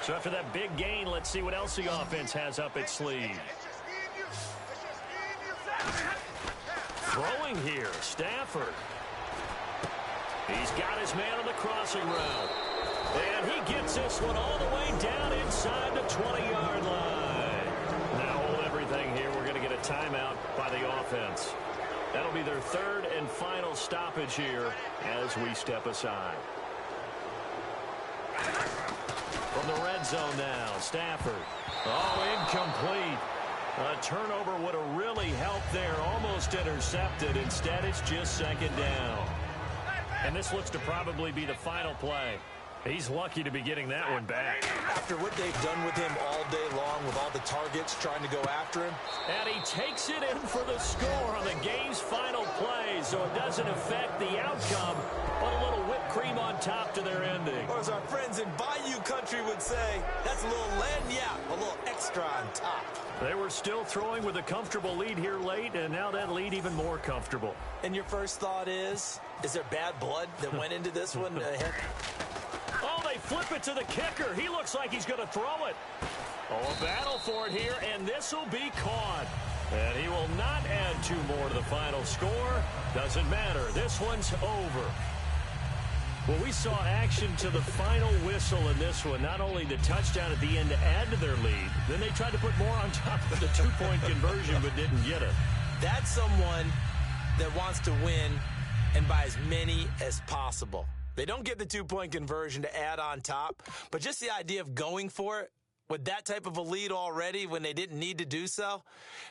So after that big gain, let's see what else the offense has up its sleeve. Throwing here, Stafford. He's got his man on the crossing route. And he gets this one all the way down inside the 20-yard line. Now hold everything here. We're going to get a timeout by the offense. That'll be their third and final stoppage here as we step aside. From the red zone now, Stafford. Oh, incomplete. A turnover would have really helped there. Almost intercepted. Instead, it's just second down. And this looks to probably be the final play. He's lucky to be getting that one back. After what they've done with him all day long with all the targets trying to go after him. And he takes it in for the score on the game's final play, so it doesn't affect the outcome, but a little whipped cream on top to their ending. Or as our friends in Bayou Country would say, that's a little lagniappe, a little extra on top. They were still throwing with a comfortable lead here late, and now that lead even more comfortable. And your first thought is there bad blood that went into this one? Oh, they flip it to the kicker. He looks like he's going to throw it. Oh, a battle for it here, and this will be caught. And he will not add two more to the final score. Doesn't matter. This one's over. Well, we saw action to the final whistle in this one. Not only the touchdown at the end to add to their lead, then they tried to put more on top of the two-point conversion but didn't get it. That's someone that wants to win and by as many as possible. They don't get the two-point conversion to add on top, but just the idea of going for it with that type of a lead already when they didn't need to do so,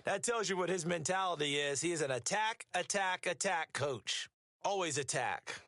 that tells you what his mentality is. He is an attack, attack, attack coach. Always attack.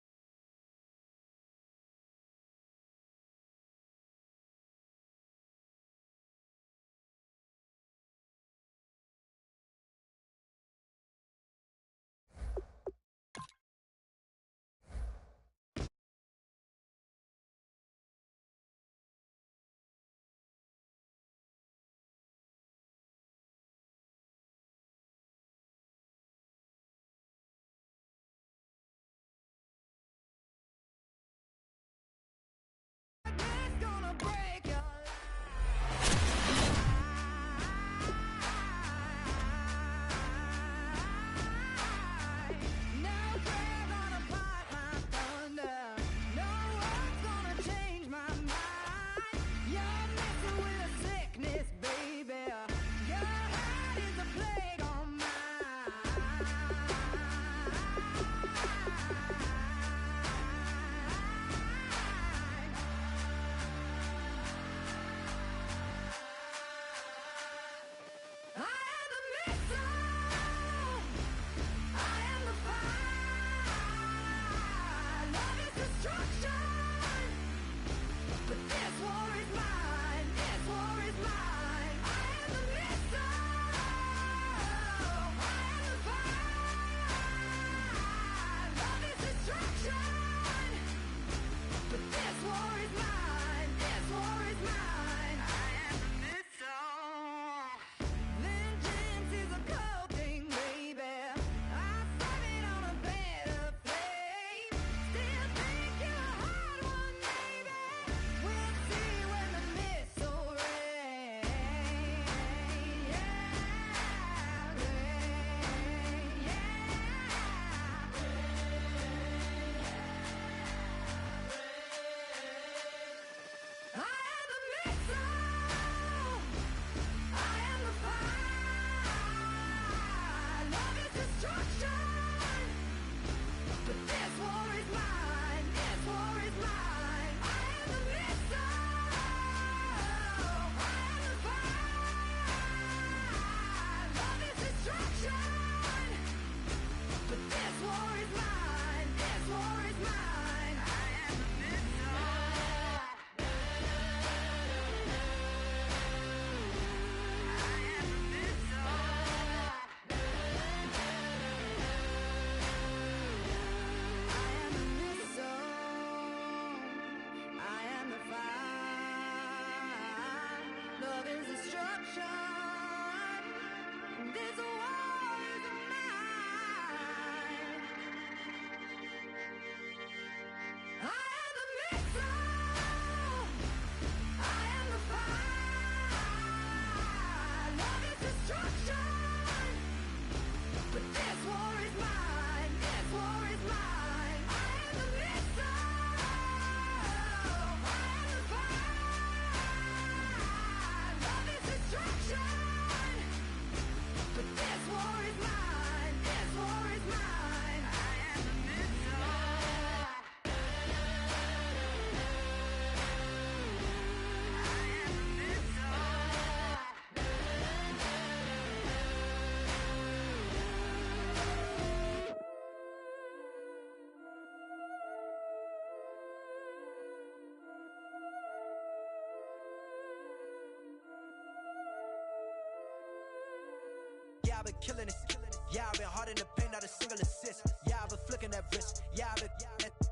I've been killing it. Yeah, I've been hard in the paint, not a single assist. Yeah, I've been flicking that wrist. Yeah, I've been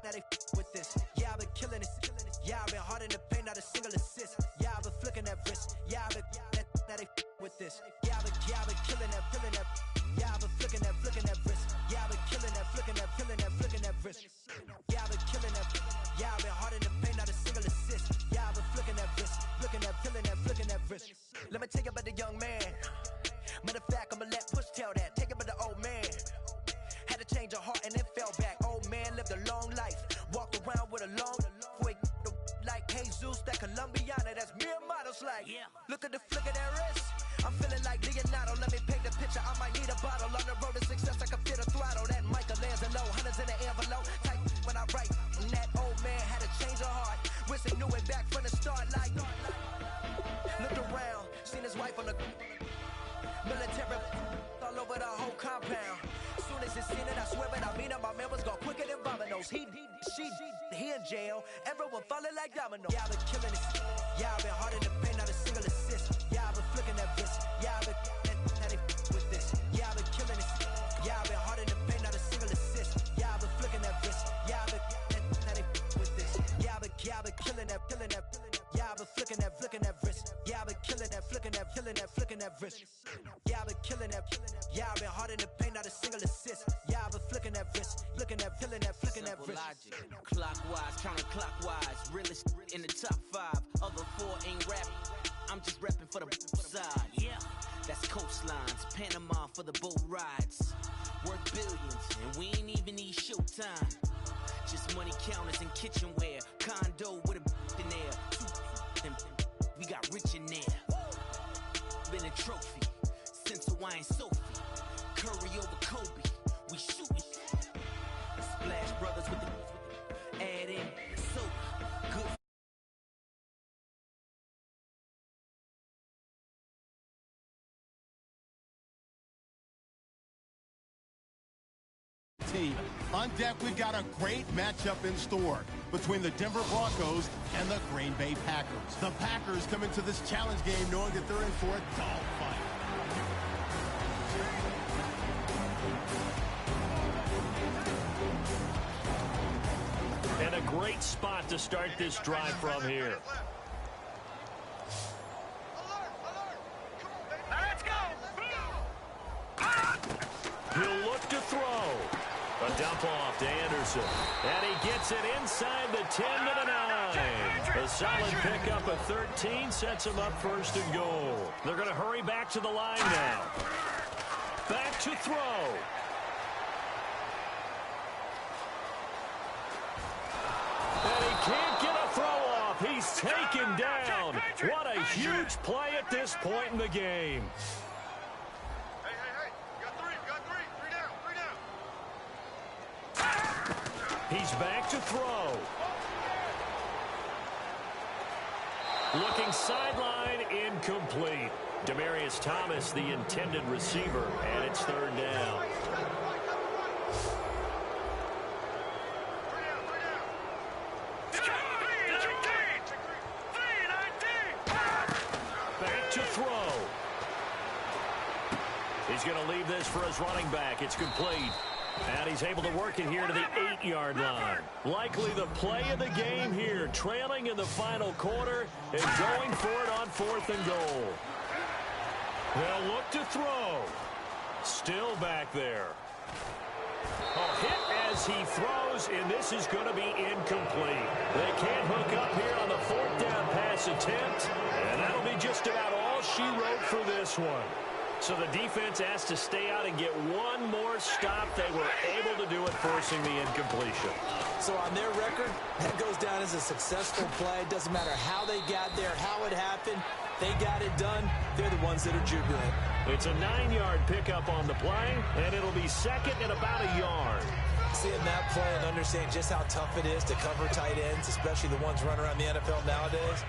now they with this. Yeah, I've been killing it. Yeah, I've been hard in the paint, not a single assist. Yeah, I've been flicking that wrist. Yeah, I've been now they with this. Yeah, I've been killing that. Yeah, I've been flicking that wrist. Yeah, I've been killing that, flicking that wrist. Yeah, I've been killing that. Yeah, I've been hard in the paint, not a single assist. Yeah, I've been flicking that wrist, flicking that wrist. Let me tell you about the young man. Matter of fact, I'ma let Push tell that. Take it about the old man. Had to change her heart and then fell back. Old man lived a long life. Walked around with a long way like Jesus, that Colombiana, that's mere models like. Yeah. Look at the flick of that wrist. I'm feeling like Leonardo. Let me paint the picture. I might need a bottle. On the road to success, I can feel the throttle. That Michelangelo, hundreds in the envelope. Type when I write. And that old man had to change her heart. Wish he knew it back from the start. Like, looked around, seen his wife on the military all over the whole compound. Soon as he seen it, I swear it, I mean it, my man was gone quicker than Domino's. He in jail, everyone falling like dominoes. Yeah, I've been killing it. Yeah, I've been hard in the paint, not a single assist. Yeah, I've been flicking that wrist. Yeah, I've been now they with this. Yeah, I've been killing it. Yeah, I've been hard in the paint, not a single assist. Yeah, I've been flicking that wrist. Yeah, I've been now they with this. Yeah, I've been killing that. Yeah, I've been flicking that wrist. Yeah, I've been killing that, flicking that wrist. Yeah, I've been killing that. Yeah, I've been hard in the paint, not a single assist. Yeah, I've been flicking that wrist, flicking that wrist. Logic. Clockwise, counterclockwise, realest in the top 5. Other 4 ain't rap. I'm just repping for the side. Yeah, that's coastlines, Panama for the boat rides. Worth billions, and we ain't even need showtime. Just money counters and kitchenware. Condo with a in there. We got rich in there. Been a trophy since Hawaiian Sophie. Curry over Kobe. We shootin'. Splash Brothers with the add in soap. Good. Team. On deck, we've got a great matchup in store between the Denver Broncos and the Green Bay Packers. The Packers come into this challenge game knowing that they're in for a dogfight. And a great spot to start this drive from here. Let's go! He'll look to throw. A dump off to Anderson. And he gets it inside the 10 to the 9. A solid pickup of 13 sets him up first and goal. They're going to hurry back to the line now. Back to throw. And he can't get a throw off. He's taken down. What a huge play at this point in the game. He's back to throw. Looking sideline, incomplete. Demaryius Thomas, the intended receiver, and it's third down. Back to throw. He's going to leave this for his running back. It's complete. And he's able to work it here to the 8-yard line. Likely the play of the game here, trailing in the final quarter and going for it on 4th and goal. They'll look to throw. Still back there. A hit as he throws, and this is going to be incomplete. They can't hook up here on the 4th down pass attempt, and that'll be just about all she wrote for this one. So the defense has to stay out and get one more stop. They were able to do it, forcing the incompletion. So on their record, that goes down as a successful play. It doesn't matter how they got there, how it happened. They got it done. They're the ones that are jubilant. It's a 9-yard pickup on the play, and it'll be second and about a yard. Seeing that play and understand just how tough it is to cover tight ends, especially the ones running around the NFL nowadays,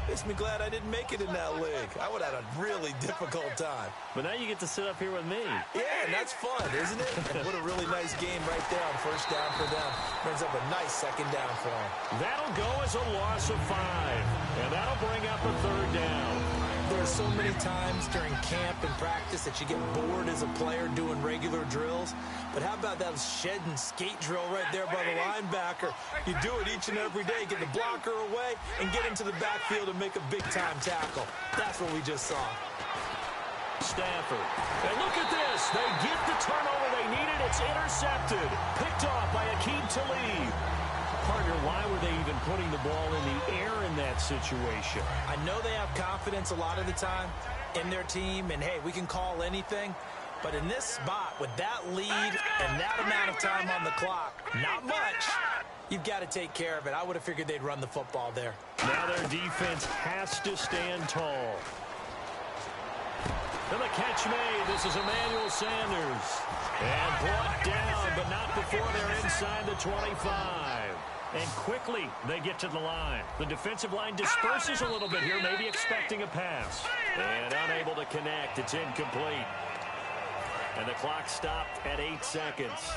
Makes me glad I didn't make it in that league. I would have had a really difficult time. But now you get to sit up here with me. Yeah, and that's fun, isn't it? And what a really nice game right there on first down for them. Brings up a nice second down for them. That'll go as a loss of 5. And that'll bring up a third down. There are so many times during camp and practice that you get bored as a player doing regular drills. But how about that shed and skate drill right there by the linebacker? You do it each and every day. Get the blocker away and get into the backfield and make a big-time tackle. That's what we just saw. Stafford. And look at this. They get the turnover they needed. It's intercepted. Picked off by Akeem Talib. Partner, why were they even putting the ball in the air in that situation? I know they have confidence a lot of the time in their team, and, hey, we can call anything. But in this spot, with that lead and that amount of time on the clock, not much, you've got to take care of it. I would have figured they'd run the football there. Now their defense has to stand tall. And the catch made. This is Emmanuel Sanders. And brought down, but not before they're inside the 25. And quickly they get to the line. The defensive line disperses a little bit here, maybe expecting a pass. And unable to connect. It's incomplete. And the clock stopped at 8 seconds.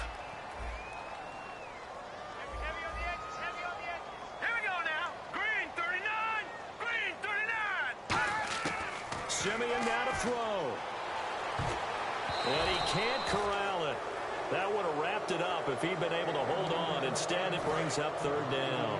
Simeon now to throw. And he can't corral it. That would have wrapped it up if he'd been able to hold on. Instead, it brings up third down.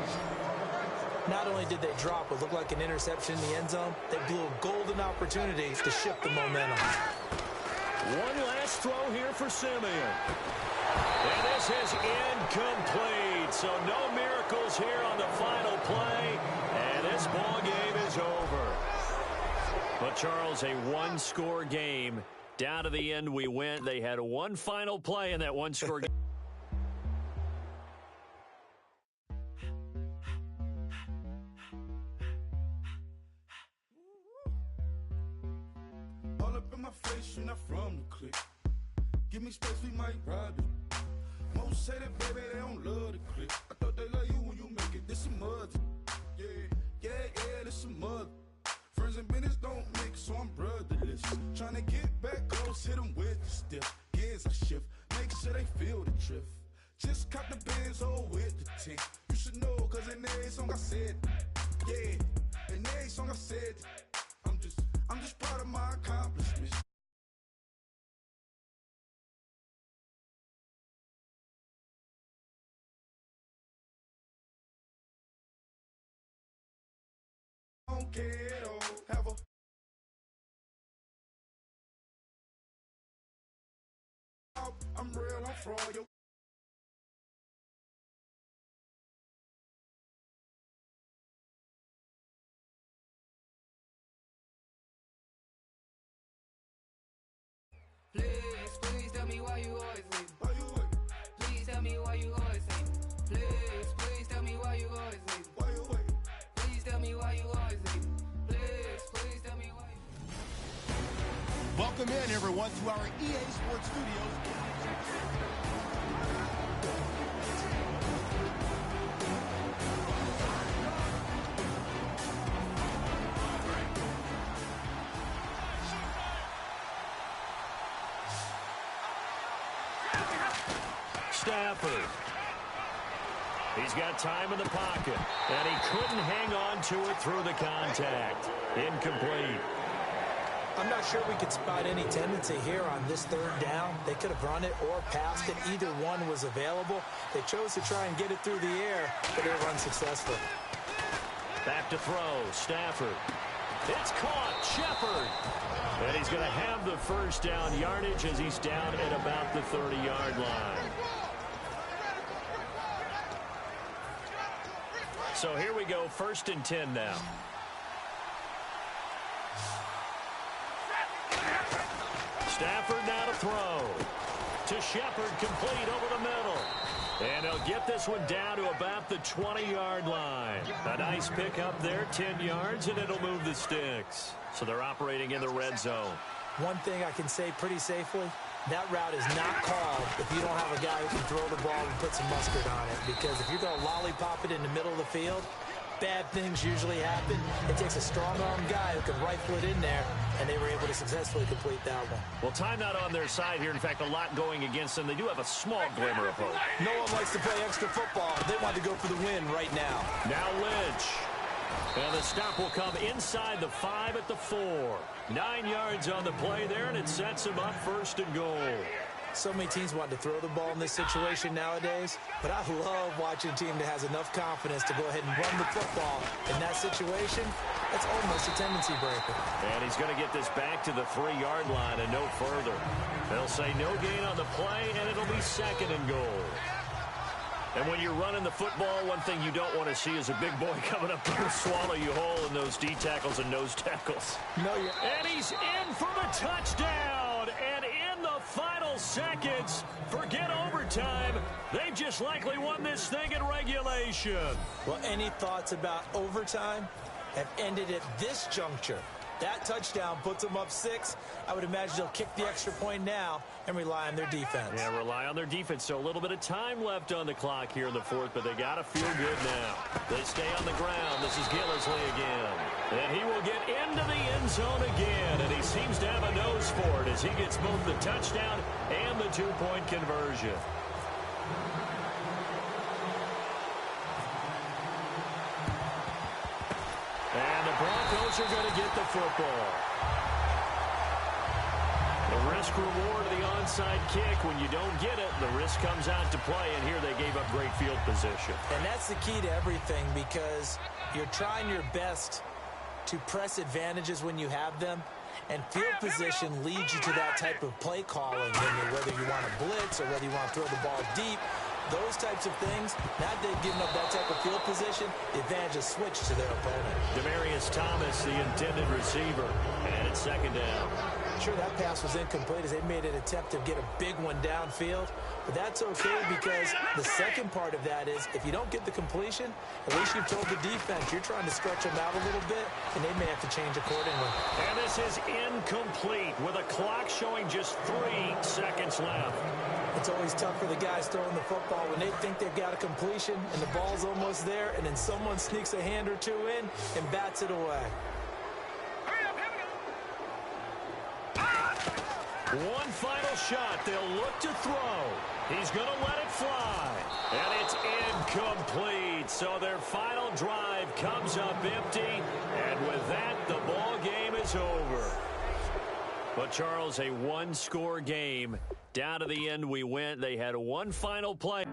Not only did they drop what looked like an interception in the end zone, they blew a golden opportunity to shift the momentum. One last throw here for Simeon. And this is incomplete. So no miracles here on the final play. And this ball game is over. But, Charles, a one-score game. Down to the end we went. They had one final play in that one-score game. All up in my face, you're not from the clique. Give me space, we might ride it. Most say that, baby, they don't love the clique. I thought they love you when you make it. This some mud. Yeah, this some mud. Friends and business don't mix, so I'm brotherless. Trying to get back close, hit them with the stiff. Gears I shift, make sure they feel the drift. Just cop the Benz, oh, with the tint. You should know, cause in every song I said, yeah, in every song I said, I'm just proud of my accomplishments. I don't care at all. Have a I'm real, I'm fraud. Yo. Please tell me why you always leave. Why you wait? Please tell me why you always leave. Please tell me why you always leave. Why you wait? Please tell me why you always leave. Please tell me why you. Welcome in, everyone, to our EA Sports Studios. Stafford. He's got time in the pocket, and he couldn't hang on to it through the contact. Incomplete. I'm not sure we could spot any tendency here on this third down. They could have run it or passed it. Either one was available. They chose to try and get it through the air, but they were unsuccessful. Back to throw. Stafford. It's caught. Shepard. And he's going to have the first down yardage as he's down at about the 30-yard line. So here we go, 1st and 10 now. Stafford now to throw. To Shepard, complete over the middle. And they'll get this one down to about the 20-yard line. A nice pickup there, 10 yards, and it'll move the sticks. So they're operating in the red zone. One thing I can say pretty safely, that route is not called if you don't have a guy who can throw the ball and put some mustard on it. Because if you're going to lollipop it in the middle of the field, bad things usually happen. It takes a strong-arm guy who can rifle it in there, and they were able to successfully complete that one. Well, timeout on their side here. In fact, a lot going against them. They do have a small glimmer of hope. No one likes to play extra football. They want to go for the win right now. Now Lynch. And the stop will come inside the 5 at the 4. 9 yards on the play there, and it sets him up 1st and goal. So many teams want to throw the ball in this situation nowadays, but I love watching a team that has enough confidence to go ahead and run the football. In that situation, that's almost a tendency breaker. And he's going to get this back to the 3-yard line and no further. They'll say no gain on the play, and it'll be 2nd and goal. And when you're running the football, one thing you don't want to see is a big boy coming up to swallow you whole in those D tackles and nose tackles. And he's in for the touchdown. And in the final seconds, forget overtime. They've just likely won this thing in regulation. Well, any thoughts about overtime have ended at this juncture. That touchdown puts them up 6. I would imagine they'll kick the extra point now and rely on their defense. Yeah, rely on their defense. So a little bit of time left on the clock here in the 4th, but they got to feel good now. They stay on the ground. This is Gillisley again. And he will get into the end zone again, and he seems to have a nose for it as he gets both the touchdown and the 2-point conversion. And the Broncos are going to get the football. The risk-reward of the onside kick, when you don't get it, the risk comes out to play, and here they gave up great field position. And that's the key to everything, because you're trying your best to press advantages when you have them, and field position leads you to that type of play calling, whether you want to blitz or whether you want to throw the ball deep. Those types of things, now that they've given up that type of field position, the advantage is switched to their opponent. Demaryius Thomas, the intended receiver, and it's 2nd down. Sure, that pass was incomplete as they made an attempt to get a big one downfield, but that's okay because the second part of that is if you don't get the completion, at least you've told the defense you're trying to stretch them out a little bit, and they may have to change accordingly. And this is incomplete with a clock showing just 3 seconds left. It's always tough for the guys throwing the football when they think they've got a completion and the ball's almost there, and then someone sneaks a hand or two in and bats it away. One final shot. They'll look to throw. He's going to let it fly. And it's incomplete. So their final drive comes up empty. And with that, the ball game is over. But, Charles, a one-score game. Down to the end we went. They had one final play.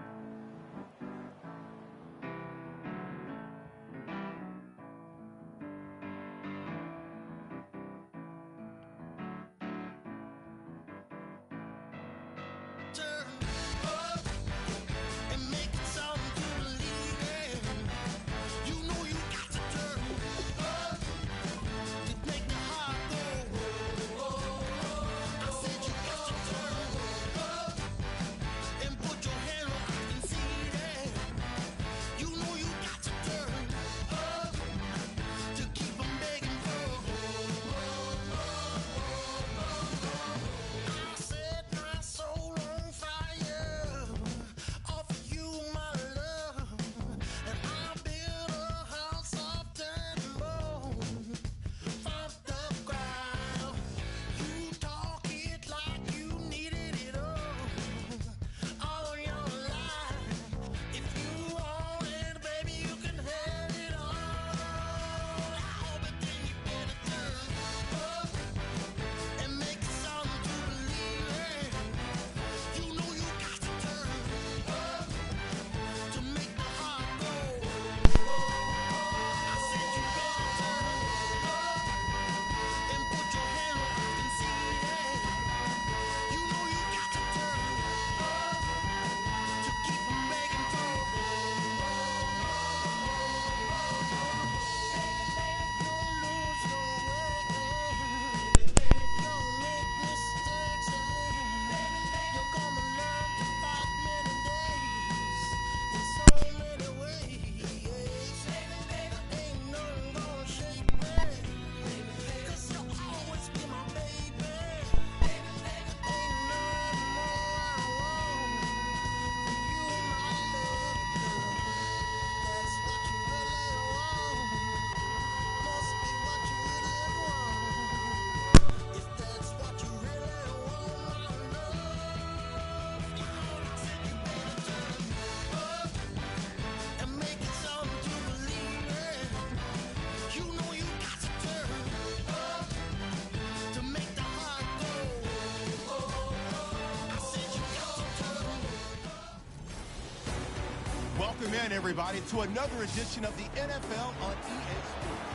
Welcome in, everybody, to another edition of the NFL on EA Sports.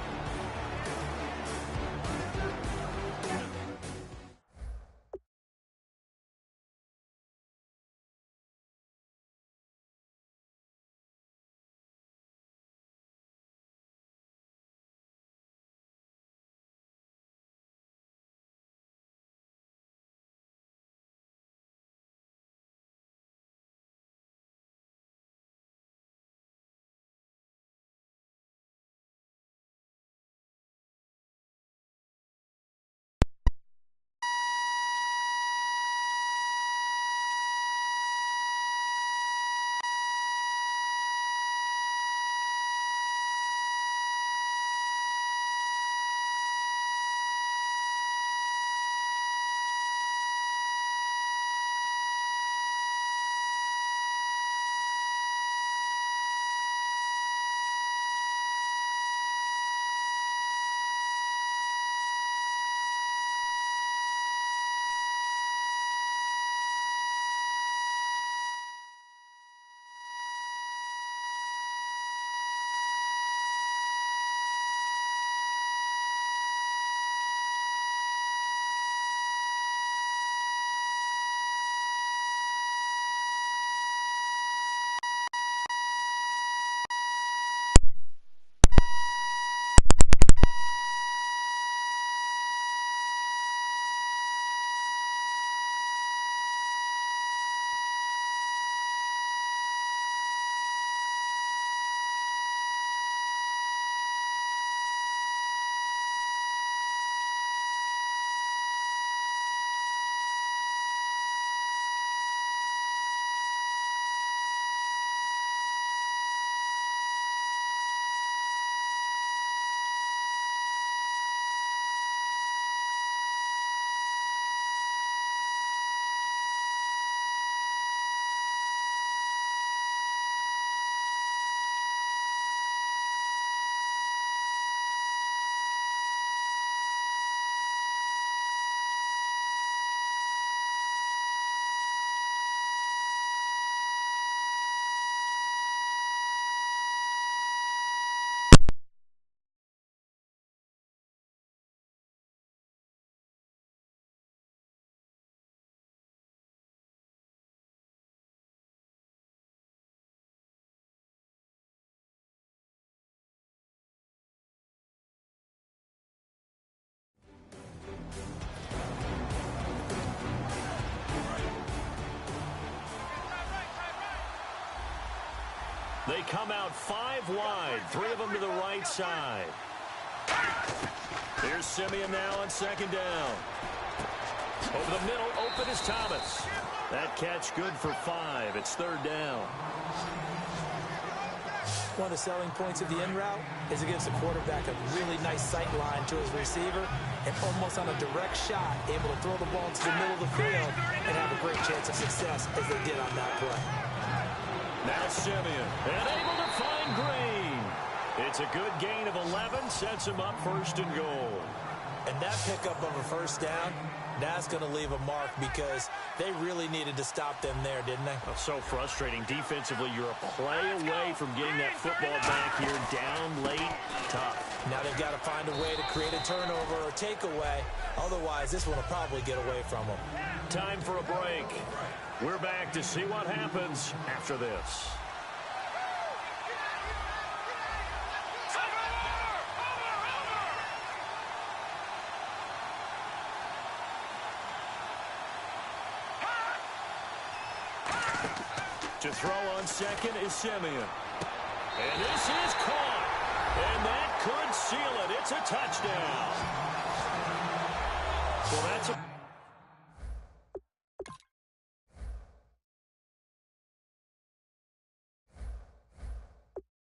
They come out 5 wide, 3 of them to the right side. Here's Simeon now on second down. Over the middle, open is Thomas. That catch good for 5. It's third down. One of the selling points of the in route is it gives the quarterback a really nice sight line to his receiver and almost on a direct shot, able to throw the ball to the middle of the field and have a great chance of success as they did on that play. Now Simeon, and able to find Green. It's a good gain of 11, sets him up first and goal. And that pickup of a first down, that's going to leave a mark because they really needed to stop them there, didn't they? That's so frustrating. Defensively, you're a play away from getting that football back here, down late, tough. Now they've got to find a way to create a turnover or takeaway. Otherwise, this one will probably get away from them. Time for a break. We're back to see what happens after this. To throw on second is Simeon. And this is caught. And that could seal it. It's a touchdown. Well, that's a...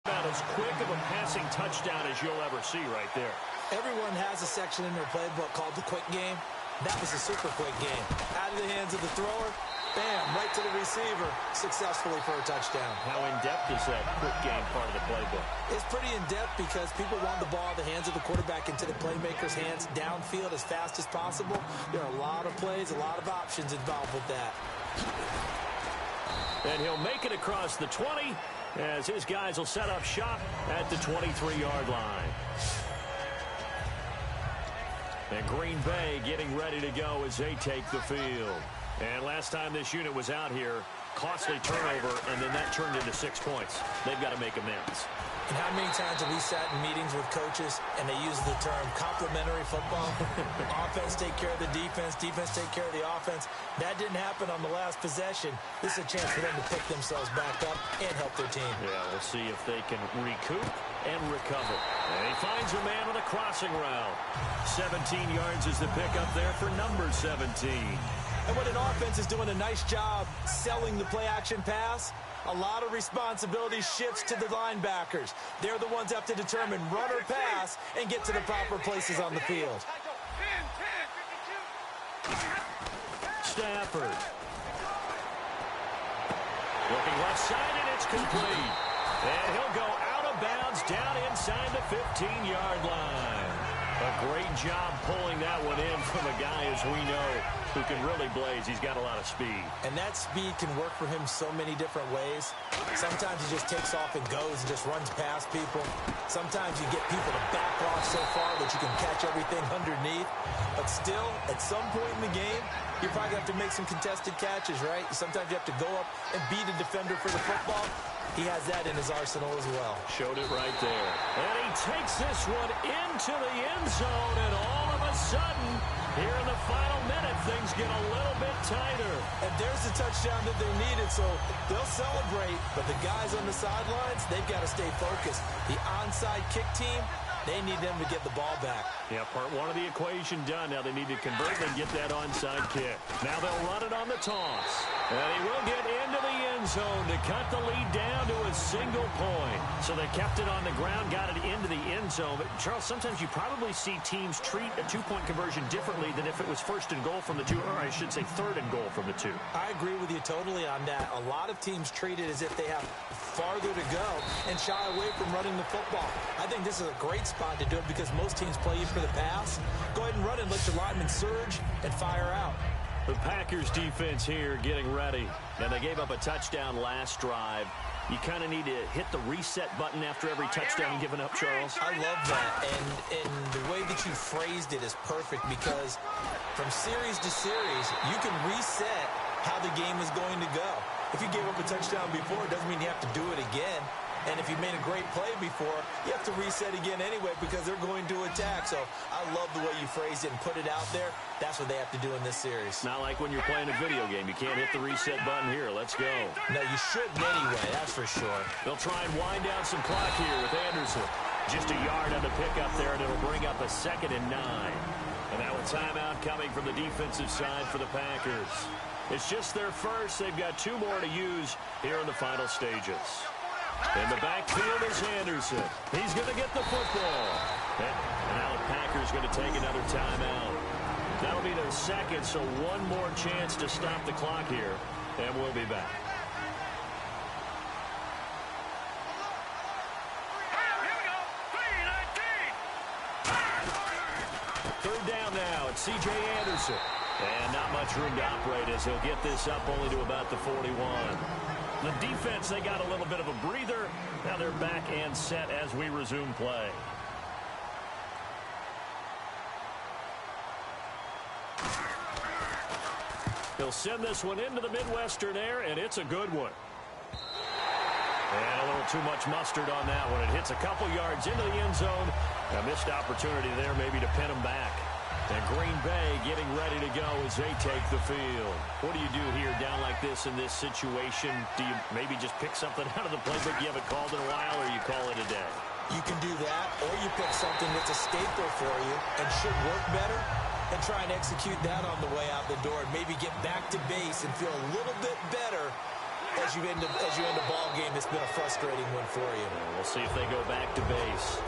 about as quick of a passing touchdown as you'll ever see right there. Everyone has a section in their playbook called the quick game. That was a super quick game. Out of the hands of the thrower, bam, right to the receiver, successfully for a touchdown. How in-depth is that quick game part of the playbook? It's pretty in-depth because people want the ball in the hands of the quarterback into the playmaker's hands downfield as fast as possible. There are a lot of plays, a lot of options involved with that. And he'll make it across the 20, as his guys will set up shop at the 23-yard line. And Green Bay getting ready to go as they take the field. And last time this unit was out here, costly turnover, and then that turned into 6 points. They've got to make amends. And how many times have we sat in meetings with coaches and they use the term complementary football? Offense take care of the defense, defense take care of the offense. That didn't happen on the last possession. This is a chance for them to pick themselves back up and help their team. Yeah, we'll see if they can recoup and recover. And he finds a man on the crossing route. 17 yards is the pickup there for number 17. And when an offense is doing a nice job selling the play-action pass, a lot of responsibility shifts to the linebackers. They're the ones that have to determine run or pass and get to the proper places on the field. Stafford. Looking left side, and it's complete. And he'll go out of bounds down inside the 15-yard line. A great job pulling that one in from a guy, as we know, who can really blaze. He's got a lot of speed. And that speed can work for him so many different ways. Sometimes he just takes off and goes and just runs past people. Sometimes you get people to back off so far that you can catch everything underneath. But still, at some point in the game, you probably have to make some contested catches, right? Sometimes you have to go up and beat a defender for the football. He has that in his arsenal as well. Showed it right there. And he takes this one into the end zone, and all of a sudden, here in the final minute, things get a little bit tighter. And there's the touchdown that they needed, so they'll celebrate. But the guys on the sidelines, they've got to stay focused. The onside kick team, they need them to get the ball back. Yeah, part one of the equation done. Now they need to convert and get that onside kick. Now they'll run it on the toss. And he will get into the end zone to cut the lead down to a single point. So they kept it on the ground, got it into the end zone. But, Charles, sometimes you probably see teams treat a two-point conversion differently than if it was first and goal from the two, or I should say third and goal from the two. I agree with you totally on that. A lot of teams treat it as if they have farther to go and shy away from running the football. I think this is a great spot to do it because most teams play you for the pass. Go ahead and run it, let your linemen surge and fire out. The Packers defense here getting ready. And they gave up a touchdown last drive. You kind of need to hit the reset button after every touchdown given up, Charles. I love that. And the way that you phrased it is perfect because from series to series, you can reset how the game is going to go. If you gave up a touchdown before, it doesn't mean you have to do it again. And if you made a great play before, you have to reset again anyway because they're going to attack. So I love the way you phrased it and put it out there. That's what they have to do in this series. Not like when you're playing a video game. You can't hit the reset button here. Let's go. No, you shouldn't anyway. That's for sure. They'll try and wind down some clock here with Anderson. Just a yard on the pickup there, and it'll bring up a 2nd and 9. And now a timeout coming from the defensive side for the Packers. It's just their first. They've got 2 more to use here in the final stages. In the backfield is Anderson. He's going to get the football. And now the Packers going to take another timeout. That'll be their second, so one more chance to stop the clock here. And we'll be back. Third down now. It's C.J. Anderson. And not much room to operate as he'll get this up only to about the 41. The defense, they got a little bit of a breather. Now they're back and set as we resume play. He'll send this one into the Midwestern air, and it's a good one. And a little too much mustard on that one. It hits a couple yards into the end zone. A missed opportunity there maybe to pin him back. And Green Bay getting ready to go as they take the field. What do you do here down like this in this situation? Do you maybe just pick something out of the playbook you haven't called in a while, or you call it a day? You can do that, or you pick something that's a staple for you and should work better and try and execute that on the way out the door and maybe get back to base and feel a little bit better as you end a ball game that's been a frustrating one for you. We'll see if they go back to base.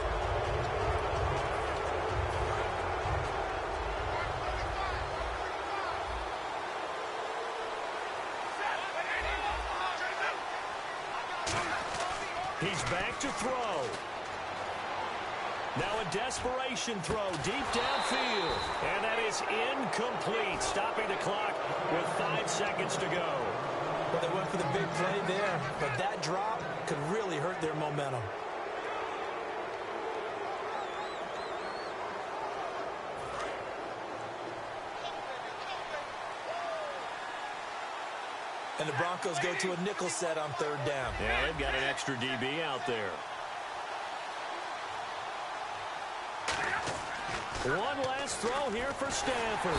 He's back to throw. Now a desperation throw deep downfield. And that is incomplete, stopping the clock with 5 seconds to go. Well, they went for the big play there, but that drop could really hurt their momentum. And the Broncos go to a nickel set on third down. Yeah, they've got an extra DB out there. One last throw here for Stanford.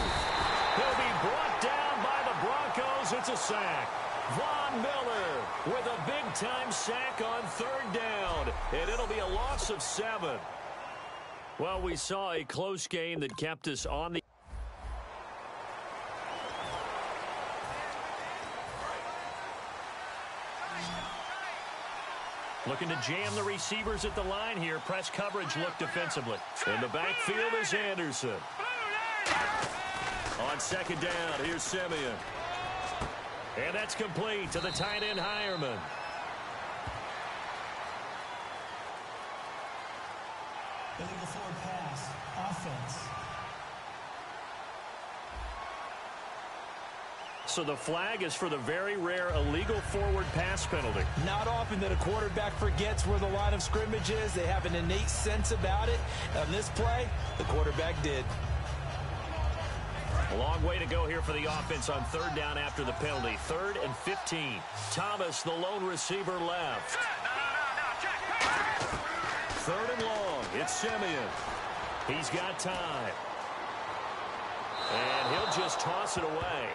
He'll be brought down by the Broncos. It's a sack. Von Miller with a big-time sack on third down. And it'll be a loss of 7. Well, we saw a close game that kept us on the... Looking to jam the receivers at the line here. Press coverage look defensively. In the backfield is Anderson. On second down, here's Simeon. And that's complete to the tight end Hireman. Illegal forward pass. Offense. So the flag is for the very rare illegal forward pass penalty. Not often that a quarterback forgets where the line of scrimmage is. They have an innate sense about it. On this play, the quarterback did. A long way to go here for the offense on third down after the penalty. 3rd and 15. Thomas, the lone receiver, left. 3rd and long. It's Simeon. He's got time. And he'll just toss it away.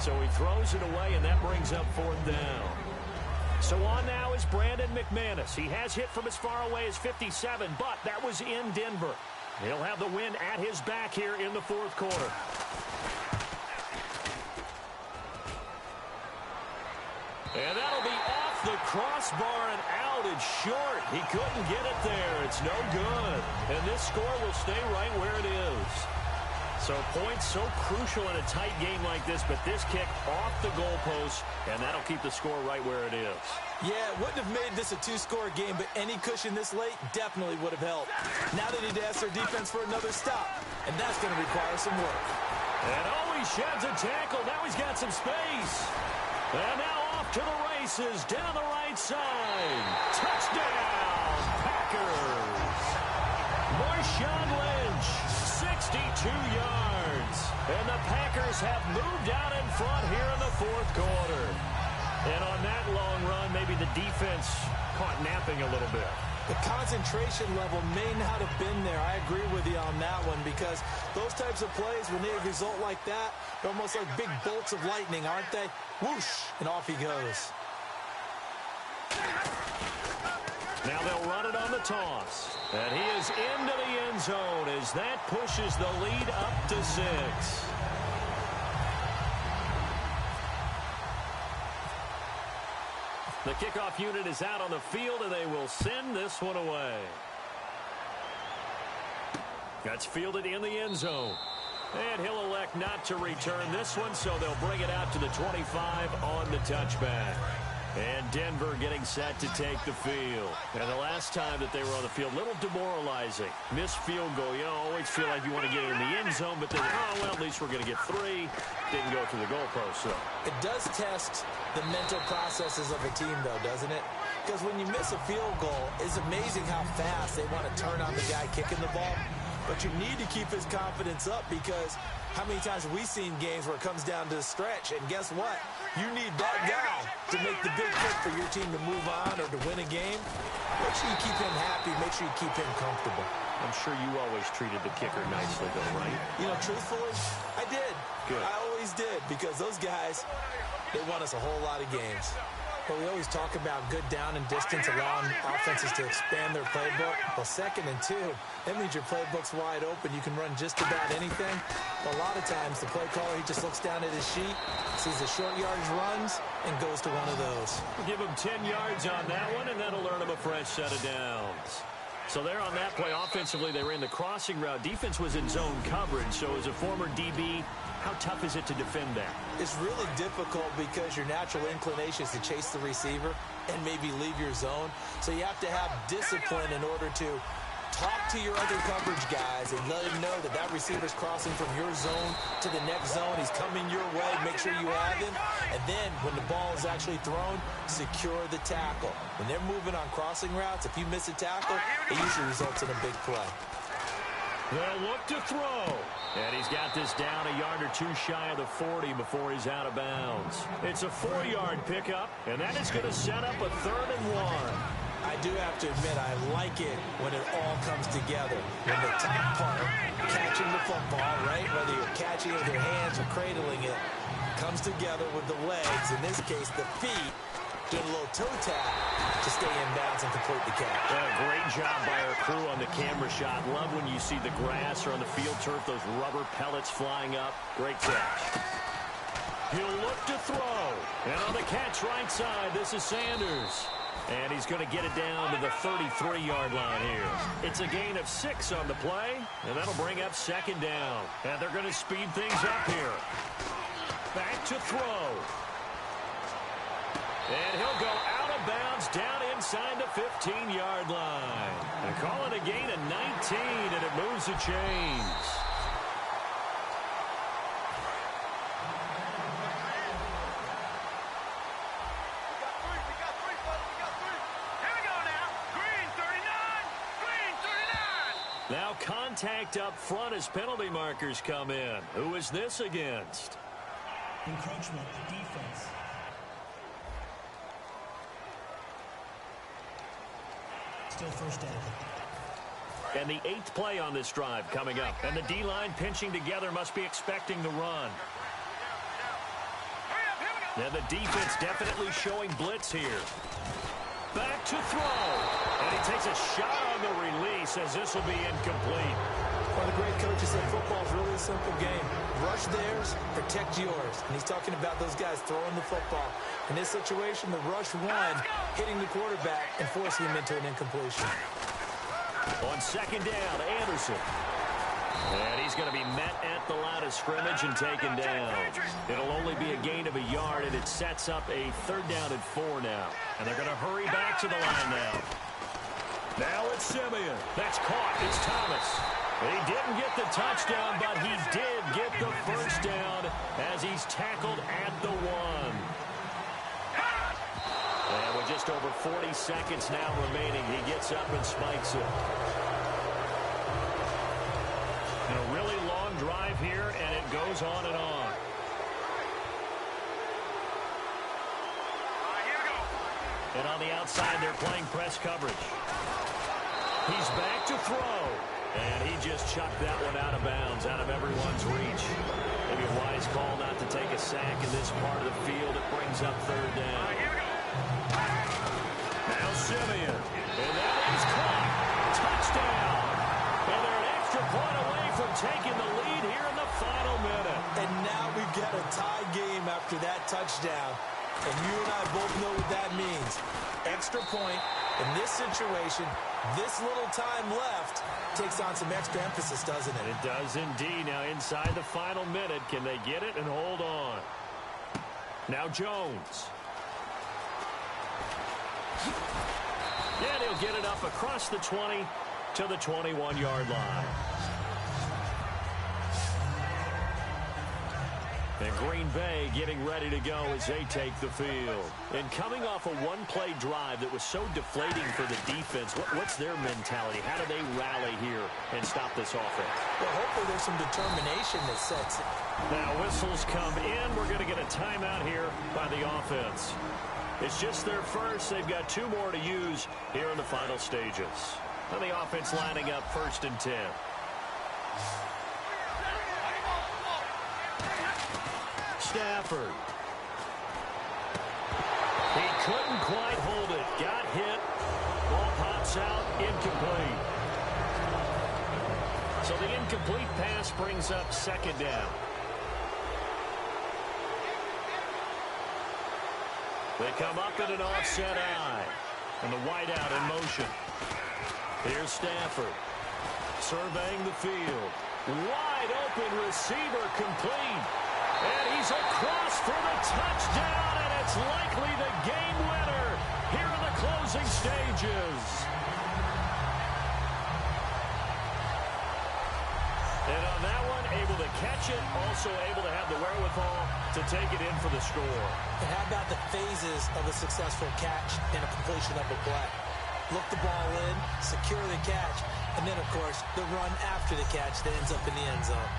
So he throws it away, and that brings up 4th down. So on now is Brandon McManus. He has hit from as far away as 57, but that was in Denver. He'll have the win at his back here in the 4th quarter. And that'll be off the crossbar and out. It's short. He couldn't get it there. It's no good. And this score will stay right where it is. So points so crucial in a tight game like this, but this kick off the goalpost, and that'll keep the score right where it is. Yeah, it wouldn't have made this a 2-score game, but any cushion this late definitely would have helped. Now they need to ask their defense for another stop, and that's going to require some work. And he sheds a tackle. Now he's got some space. And now off to the races down the right side. Touchdown, Packers. Marshawn Lynch, 62 yards. And the Packers have moved out in front here in the 4th quarter. And on that long run, maybe the defense caught napping a little bit. The concentration level may not have been there. I agree with you on that one because those types of plays, when they result like that, they're almost like big bolts of lightning, aren't they? Whoosh, and off he goes. Now they'll run it on the toss. And he is into the end zone as that pushes the lead up to 6. The kickoff unit is out on the field, and they will send this one away. That's fielded in the end zone. And he'll elect not to return this one, so they'll bring it out to the 25 on the touchback. And Denver getting set to take the field. And the last time that they were on the field, a little demoralizing. Missed field goal. You always feel like you want to get in the end zone, but then, at least we're going to get 3. Didn't go through the goalpost, so. It does test the mental processes of a team, though, doesn't it? Because when you miss a field goal, it's amazing how fast they want to turn on the guy kicking the ball. But you need to keep his confidence up because how many times have we seen games where it comes down to the stretch, and guess what? You need that guy to make the big kick for your team to move on or to win a game. Make sure you keep him happy. Make sure you keep him comfortable. I'm sure you always treated the kicker nicely, though, right? You know, truthfully, I did. Good. I always did because those guys, they won us a whole lot of games. But we always talk about good down and distance, allowing offenses to expand their playbook. Well, 2nd and 2, that means your playbook's wide open. You can run just about anything. But a lot of times, the play caller, he just looks down at his sheet, sees the short yardage runs, and goes to one of those. We'll give him 10 yards on that one, and that'll earn him a fresh set of downs. So there on that play, offensively, they ran the crossing route. Defense was in zone coverage, so as a former DB, how tough is it to defend that? It's really difficult because your natural inclination is to chase the receiver and maybe leave your zone. So you have to have discipline in order to talk to your other coverage guys and let them know that that receiver's crossing from your zone to the next zone. He's coming your way. Make sure you have him. And then when the ball is actually thrown, secure the tackle. When they're moving on crossing routes, if you miss a tackle, it usually results in a big play. They'll look to throw. And he's got this down a yard or two shy of the 40 before he's out of bounds. It's a 4-yard pickup, and that is going to set up a 3rd and 1. I do have to admit, I like it when it all comes together. When the top part, catching the football, right, whether you're catching it with your hands or cradling it, comes together with the legs, in this case the feet, doing a little toe tap to stay in bounds and complete the catch. Yeah, great job by our crew on the camera shot. Love when you see the grass or on the field turf, those rubber pellets flying up. Great catch. He'll look to throw. And on the catch right side, this is Sanders. And he's going to get it down to the 33-yard line here. It's a gain of 6 on the play, and that'll bring up 2nd down. And they're going to speed things up here. Back to throw. And he'll go out of bounds down inside the 15-yard line. They call it a gain of 19, and it moves the chains. Now contact up front as penalty markers come in. Who is this against? Encroachment, defense. Still 1st down. And the 8th play on this drive coming up. And the D-line pinching together must be expecting the run. And the defense definitely showing blitz here. Back to throw. And he takes a shot on the release as this will be incomplete. One of the great coaches said football is really a simple game. Rush theirs, protect yours. And he's talking about those guys throwing the football. In this situation, the rush one, hitting the quarterback and forcing him into an incompletion. On 2nd down, Anderson. And he's going to be met at the line of scrimmage and taken down. It'll only be a gain of a yard, and it sets up a 3rd down and 4 now. And they're going to hurry back to the line now. Now it's Simeon. That's caught. It's Thomas. He didn't get the touchdown, but he did get the 1st down as he's tackled at the 1. And with just over 40 seconds now remaining, he gets up and spikes it. And a really long drive here, and it goes on and on. And on the outside, they're playing press coverage. He's back to throw. And he just chucked that one out of bounds, out of everyone's reach. Maybe a wise call not to take a sack in this part of the field. It brings up 3rd down. Now Simeon. And that is caught. Touchdown. And they're an extra point away from taking the lead here in the final minute. And now we get a tie game after that touchdown. And you and I both know what that means. Extra point. In this situation, this little time left takes on some extra emphasis, doesn't it? It does indeed. Now inside the final minute, can they get it and hold on? Now Jones. And he'll get it up across the 20 to the 21-yard line. And Green Bay getting ready to go as they take the field. And coming off a one-play drive that was so deflating for the defense, what's their mentality? How do they rally here and stop this offense? Well, hopefully there's some determination that sets it. Now whistles come in. We're going to get a timeout here by the offense. It's just their first. They've got 2 more to use here in the final stages. And the offense lining up 1st and 10. Stafford. He couldn't quite hold it. Got hit. Ball pops out. Incomplete. So the incomplete pass brings up 2nd down. They come up in an offset eye. And the wideout in motion. Here's Stafford. Surveying the field. Wide open receiver complete. And he's across for the touchdown, and it's likely the game winner here in the closing stages. efficient, also able to have the wherewithal to take it in for the score. And how about the phases of a successful catch and a completion of a play? Look the ball in, secure the catch, and then, of course, the run after the catch that ends up in the end zone.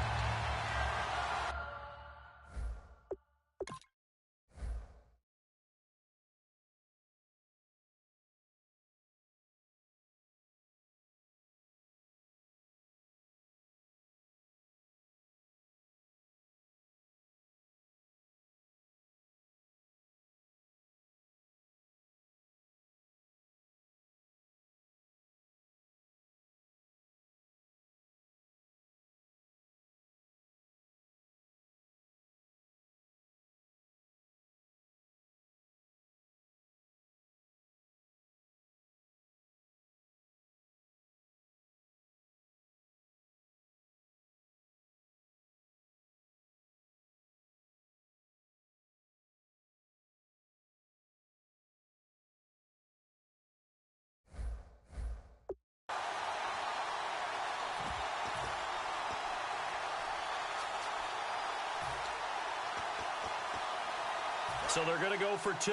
So they're going to go for two.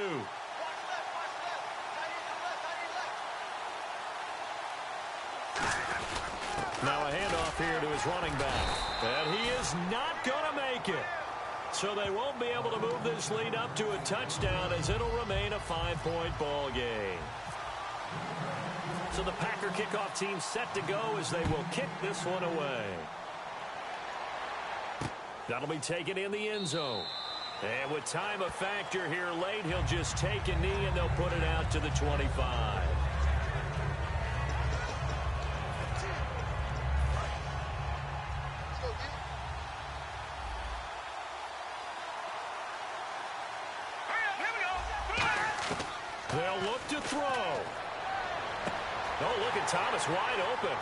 Now a handoff here to his running back. And he is not going to make it. So they won't be able to move this lead up to a touchdown as it'll remain a 5-point ball game. So the Packer kickoff team set to go as they will kick this one away. That'll be taken in the end zone. And with time a factor here late, he'll just take a knee and they'll put it out to the 25. They'll look to throw. Oh, look at Thomas wide open.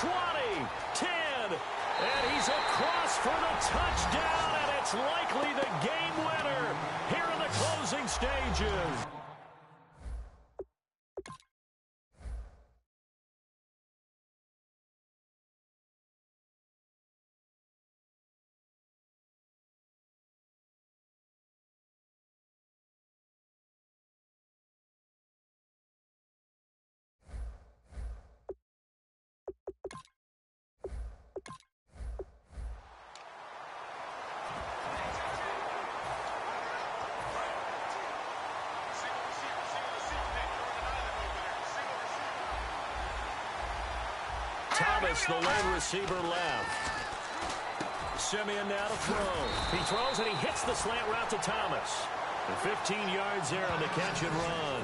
20, 10, and he's across for the touchdown, and it's likely the game winner here in the closing stages. Thomas, the lone receiver, left. Simeon now to throw. He throws and he hits the slant route to Thomas. And 15 yards there on the catch and run.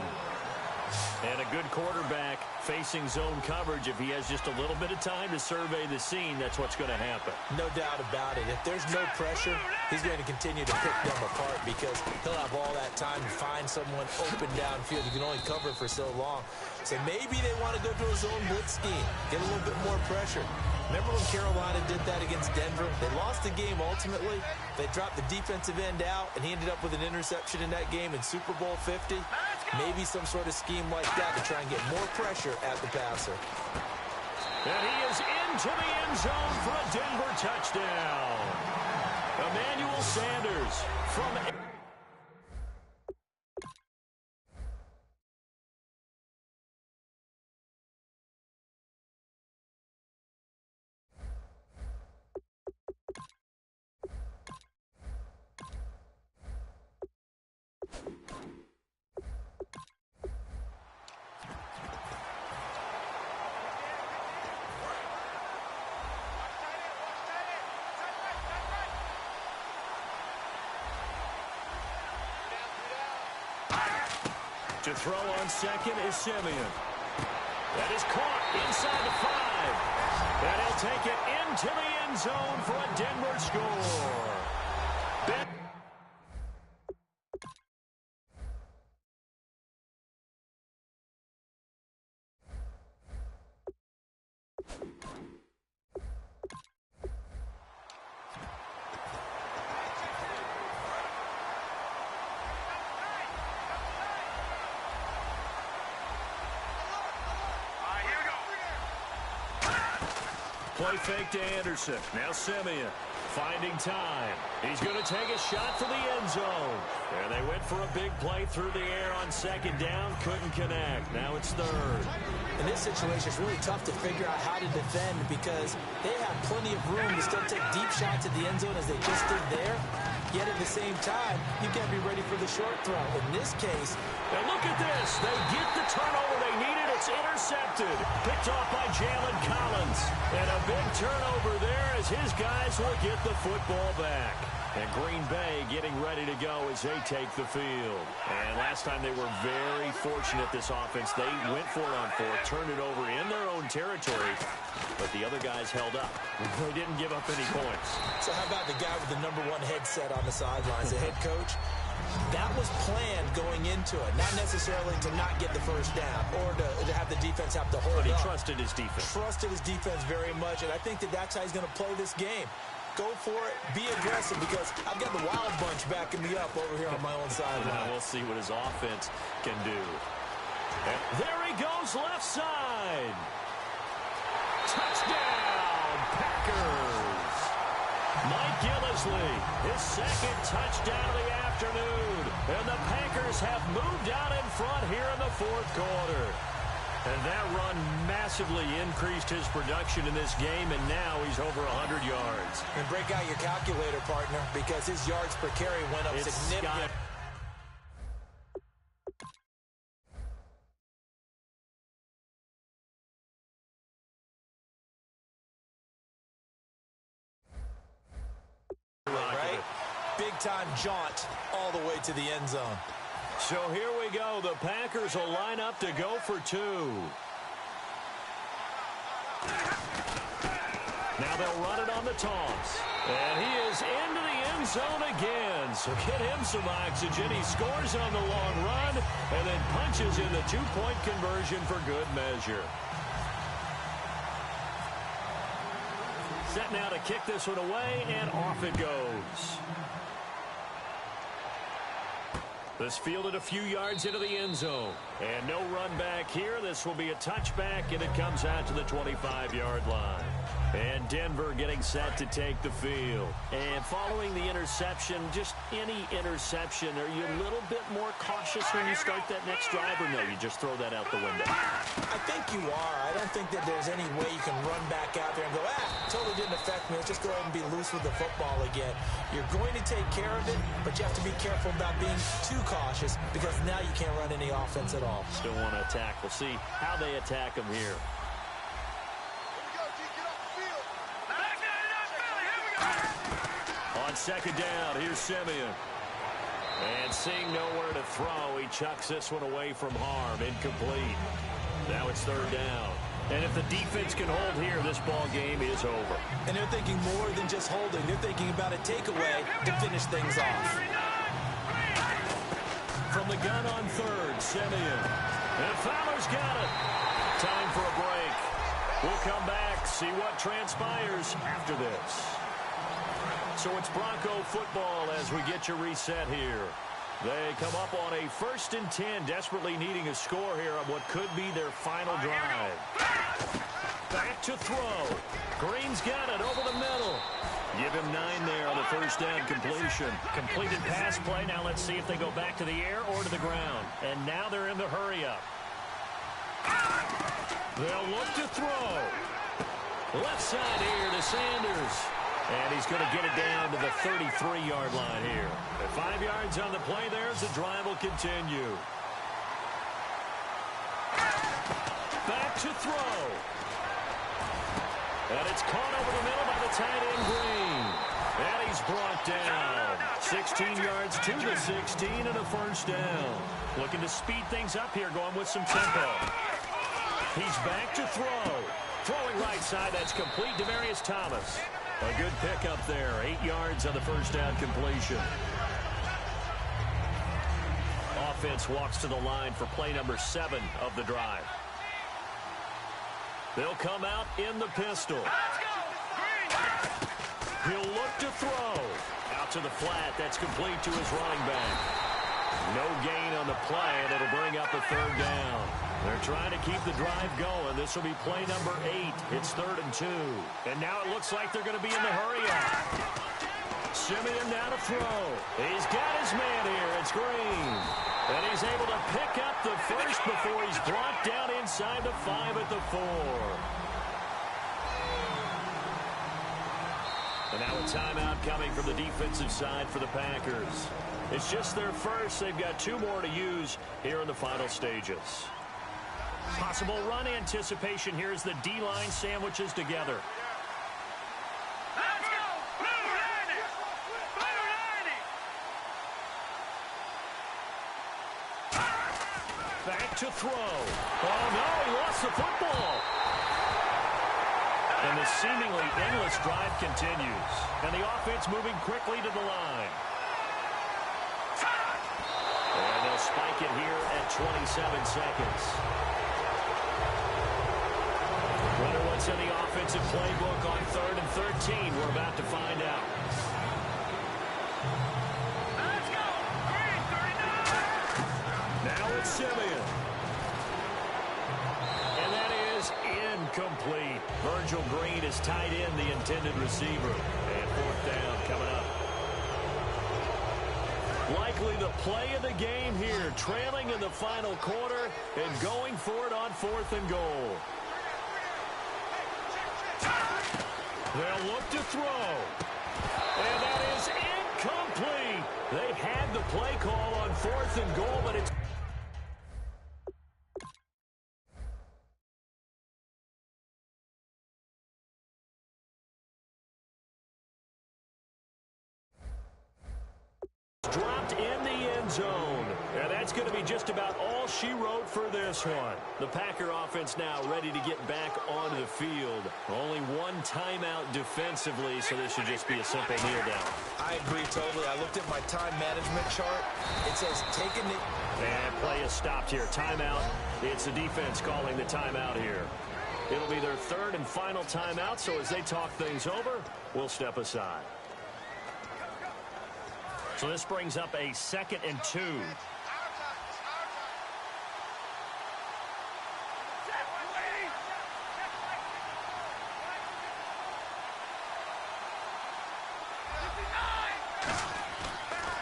And a good quarterback facing zone coverage. If he has just a little bit of time to survey the scene, that's what's going to happen. No doubt about it. If there's no pressure, he's going to continue to pick them apart because he'll have all that time to find someone open downfield. He can only cover for so long. So maybe they want to go to a zone blitz scheme, get a little bit more pressure. Remember when Carolina did that against Denver? They lost the game ultimately. They dropped the defensive end out, and he ended up with an interception in that game in Super Bowl 50. Maybe some sort of scheme like that to try and get more pressure at the passer. And he is into the end zone for a Denver touchdown. Emmanuel Sanders from... To throw on second is Simeon. That is caught inside the 5. And he'll take it into the end zone for a Denver score. Play fake to Anderson. Now Simeon. finding time. He's going to take a shot for the end zone. And they went for a big play through the air on second down. Couldn't connect. Now it's third. In this situation, it's really tough to figure out how to defend because they have plenty of room to still take deep shots at the end zone as they just did there. Yet at the same time, you've got to be ready for the short throw. In this case, and look at this. They get the turnover they needed. It's intercepted. Picked off by Jalen Collins. And a big turnover there as his guys will get the football back. And Green Bay getting ready to go as they take the field. And last time they were very fortunate, this offense. They went for it on fourth, turned it over in their own territory, but the other guys held up. They didn't give up any points. So how about the guy with the #1 headset on the sidelines, the head coach? That was planned going into it, not necessarily to not get the first down or to have the defense have to hold but he up. trusted his defense. Trusted his defense very much, and I think that's how he's going to play this game. Go for it, be aggressive, because I've got the Wild Bunch backing me up over here on my own sideline. Now we'll see what his offense can do. And there he goes, left side. Touchdown, Packers. Mike Gillislee, his second touchdown of the afternoon. And the Packers have moved out in front here in the fourth quarter. And that run massively increased his production in this game, and now he's over 100 yards. And break out your calculator, partner, because his yards per carry went up significantly. Right? Big-time jaunt all the way to the end zone. So here we go. The Packers will line up to go for two. Now they'll run it on the toss. And he is into the end zone again. So get him some oxygen. He scores on the long run and then punches in the two-point conversion for good measure. Set now to kick this one away, and off it goes. This fielded a few yards into the end zone. And no run back here. This will be a touchback, and it comes out to the 25-yard line. And Denver getting set to take the field. And following the interception, just any interception, are you a little bit more cautious when you start that next drive, or no, you just throw that out the window? I think you are. I don't think that there's any way you can run back out there and go, totally didn't affect me. Let's just go ahead and be loose with the football again. You're going to take care of it, but you have to be careful about being too cautious because now you can't run any offense at all. Still want to attack. We'll see how they attack him here. On second down, here's Simeon. And seeing nowhere to throw, he chucks this one away from harm. Incomplete. Now it's third down. And if the defense can hold here, this ball game is over. And they're thinking more than just holding. They're thinking about a takeaway to finish things off. From the gun on third, Simeon. And Fowler's got it. Time for a break. We'll come back, see what transpires after this. So it's Bronco football as we get you reset here. They come up on a 1st and 10, desperately needing a score here on what could be their final drive. Back to throw. Green's got it over the middle. Give him 9 there on the first down completion. Completed pass play. Now let's see if they go back to the air or to the ground. And now they're in the hurry-up. They'll look to throw. Left side here to Sanders. And he's going to get it down to the 33-yard line here. At 5 yards on the play there, the drive will continue. Back to throw. And it's caught over the middle by the tight end Green. And he's brought down. 16 yards to the 16 and a first down. Looking to speed things up here, going with some tempo. He's back to throw. Throwing right side, that's complete. Demaryius Thomas. A good pickup there. 8 yards on the first down completion. Offense walks to the line for play number 7 of the drive. They'll come out in the pistol. He'll look to throw. Out to the flat. That's complete to his running back. No gain on the play, and it'll bring up a third down. They're trying to keep the drive going. This will be play number 8. It's 3rd and 2. And now it looks like they're going to be in the hurry-up. Simeon now to throw. He's got his man here. It's Green. And he's able to pick up the first before he's brought down inside the 5 at the 4. And now a timeout coming from the defensive side for the Packers. It's just their first. They've got 2 more to use here in the final stages. Possible run anticipation here as the D-line sandwiches together. Let's go! Blue Lightning! Blue Lightning! Back to throw. Oh, no, he lost the football. And the seemingly endless drive continues. And the offense moving quickly to the line. And they'll spike it here at 27 seconds. Wonder what's in the offensive playbook on 3rd and 13. We're about to find out. Let's go! Green 39! Now it's Simeon. And that is incomplete. Virgil Green is tied in the intended receiver. And 4th down coming up. Likely the play of the game here. Trailing in the final quarter and going for it on 4th and goal. They'll look to throw. And that is incomplete. They had the play call on 4th and goal, but it's dropped in the end zone. And that's going to be just about all she wrote for this one. The Packer offense now ready to get back onto the field. Only one timeout defensively, so this should just be a simple kneel down. I agree totally. I looked at my time management chart. It says taking it. And play is stopped here. Timeout. It's the defense calling the timeout here. It'll be their 3rd and final timeout, so as they talk things over, we'll step aside. So this brings up a 2nd and 2.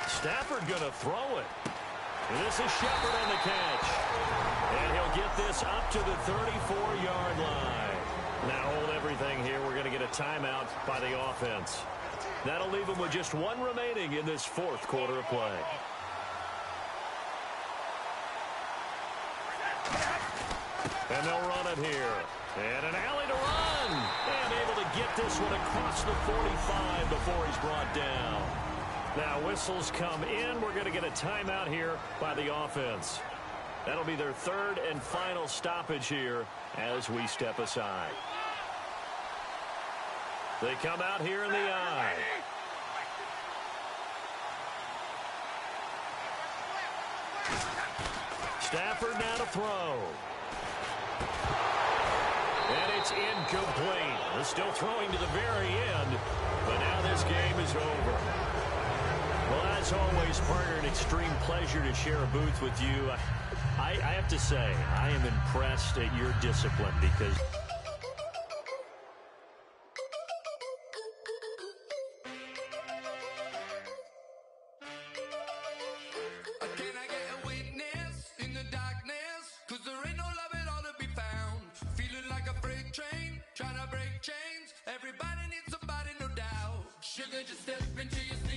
Stafford going to throw it. And this is Shepard on the catch. And he'll get this up to the 34-yard line. Now hold everything here. We're going to get a timeout by the offense. That'll leave them with just 1 remaining in this 4th quarter of play. And they'll run it here. And an alley to run. And able to get this one across the 45 before he's brought down. Now whistles come in. We're going to get a timeout here by the offense. That'll be their 3rd and final stoppage here as we step aside. They come out here in the eye. Stafford now to throw. And it's incomplete. They're still throwing to the very end, but now this game is over. Well, as always, partner, an extreme pleasure to share a booth with you. I have to say, I am impressed at your discipline because Trying to break chains. Everybody needs somebody, no doubt. Sugar, just step into your seat.